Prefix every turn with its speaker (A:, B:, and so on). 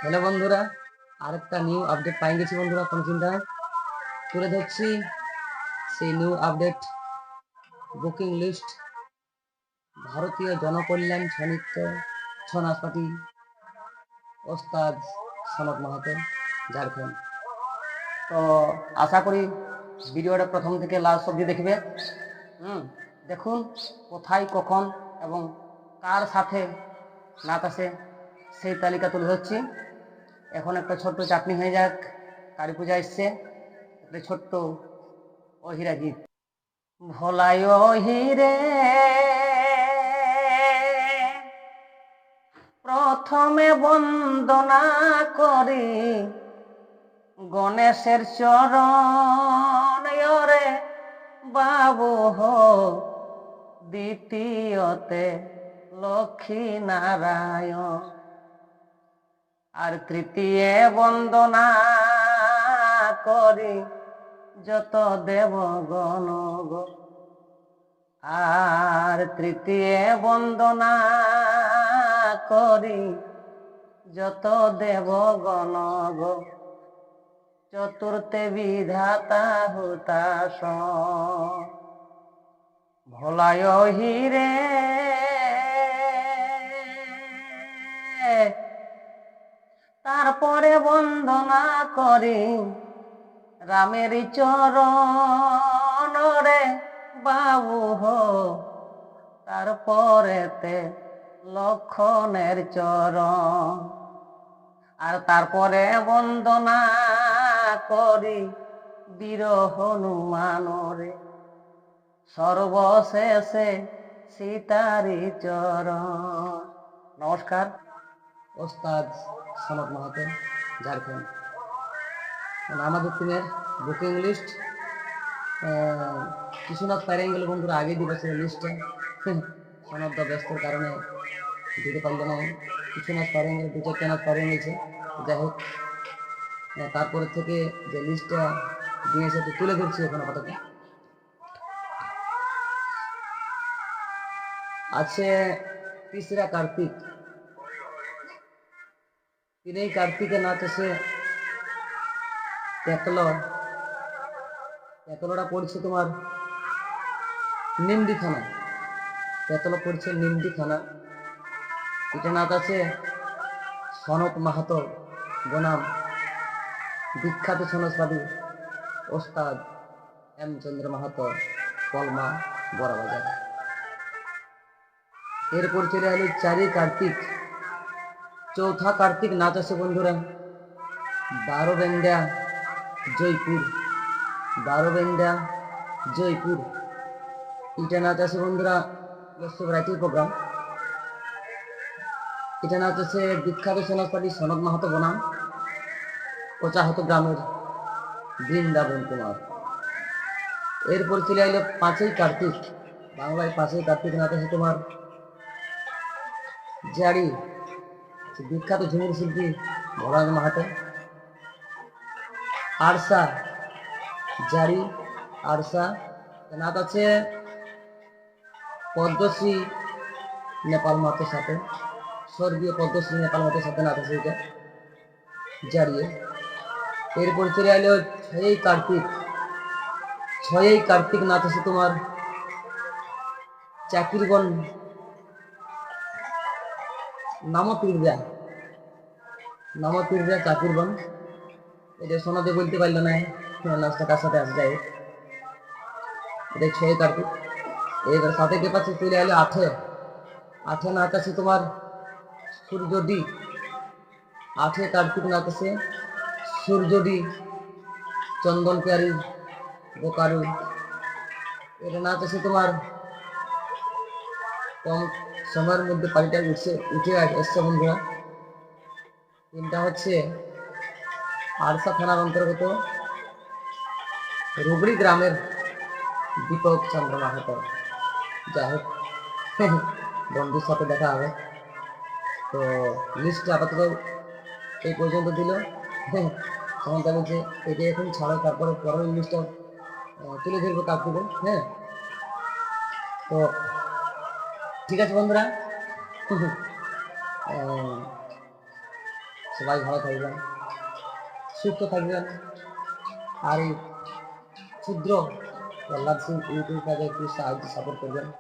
A: Hello বন্ধুরা, আরেকটা new update পাই গেছি বন্ধুরা। কোনো চিন্তা তুলে ধরছি সেই নিউ আপডেট বুকিং লিস্ট ভারতীয় জনকল্যাণ ছনিত্য ছৌ পার্টি ওস্তাদ সনৎ মাহাতো, ঝাড়খণ্ড। তো আশা করি ভিডিওটা প্রথম থেকে লাস্ট অবধি দেখবে। দেখুন কোথায় কখন এবং কার সাথে নাচ আছে সেই তালিকা তুলে ধরছি। এখন একটা ছোট্ট চাটনি হয়ে যাক, কালী পূজা এসছে, একটা ছোট্ট অহিরা গীত। ভোলাই অহিরে প্রথমে বন্দনা করি গণেশের চরণ রে বাবু হো, দ্বিতীয়তে লক্ষ্মী নারায়ণ, আর তৃতীয় বন্দনা করি যত দেবগণ গো, আর তৃতীয় বন্দনা করি যত দেবগণ গো, চতুর্থে বিধাতা হুতাস ভোলায় হিরে তারপরে বন্দনা করি রামের চরণ রে বাবু হো, তারপরেতে লক্ষণের চরণ, আর তারপরে বন্দনা করি বীর হনুমান রে, সর্বশেষে সীতারি চরণ। নমস্কার, ওস্তাদ সনৎ মাহাতো, ঝাড়খণ্ড। আমাদের টিমের বুকিং লিস্ট কিছুনাথ পাইরে গেলে বন্ধুরা আগে দিবসে লিস্টটা সনৎ ব্যস্তর কারণে দিতে পারলো না। কিছুনাথ পাইরে গেলে দু চারটে নাথ পাইরে গেছে। যাই হোক, তারপরে থেকে যে লিস্টটা দিয়েছে তো তুলে ধরছি এখন আপাতত। আছে তিসরা কার্তিক, তিনেই কার্তিকের নাচ আছে একলো। একলোটা পড়ছে তোমার নিমডি থানা, একলো পড়ছে নিমডি থানা। এটা নাচ আছে সনৎ মাহাতো বনাম বিখ্যাত সনজবাদী ওস্তাদ এম চন্দ্র মাহাতো, কলমা বড়বাজার। এরপর চলে এলো চারি কার্তিক, চৌথা কার্তিক নাচ আছে বন্ধুরা বারোবেন্দা জয়পুর, বারোবেন্দা জয়পুর। এটা নাচ আছে বন্ধুরা রাইটিং প্রোগ্রাম। এটা নাচ আছে বিখ্যাত সমাজপাতি সনৎ মাহাতো বনাম কোচাহত গ্রামের বৃন্দাবন কুমার। এরপর চলে এলো পাঁচই কার্তিক, বাংলায় পাঁচই কার্তিক নাচ আছে তোমার জারি, বিখ্যাত ঝুমুর শিল্পী ভোলানাথ মাহাতো। আরসা জারি, আরসা নাচ আছে পদ্মশ্রী নেপাল মাতের সাথে, স্বর্গীয় পদ্মশ্রী নেপাল মাতের সাথে নাচ আছে এটা জারিয়ে। এরপর চলে এলো ছয়ই কার্তিক, ছয়ই কার্তিক নাচ আছে তোমার চাকিরবন নামপীড়া, নামপীড়া চাকিরবন। এটা শোনাতে বলতে পারলো না নাচটা কার সাথে আসে, যায় এটা ছয়ই কার্তিক। এবার সাথে কে পাচ্ছে চলে এলো আঠে, আঠে নাচ আছে তোমার সূর্যডি, আঠে কার্তিক নাচ আছে সূর্যডি চন্দন পেয়ারি বোকারু। এটা নাচ আছে তোমার কম সময়ের মধ্যে পানিটা উঠে এসছে বন্ধুরা। তিনটা হচ্ছে আরসা থানার অন্তর্গত রুবড়ি গ্রামের দীপক চন্দ্র মাহাতো। যাই হোক, বন্ধুর সাথে দেখা হবে। তো লিস্ট আপাতত এই পর্যন্ত দিল। সেখানটা বলছে এটা এখন ছাড়ো, তারপরে পরের লিস্টটা তুলে ধরবো কার্তিকে। হ্যাঁ, তো ঠিক আছে বন্ধুরা, সবাই ভালো থাকবেন, সুস্থ থাকবেন। আর এই ক্ষুদ্র প্রহ্লাদ সিং ইউটিউব কাজে একটু সাহায্য সাপোর্ট করবেন।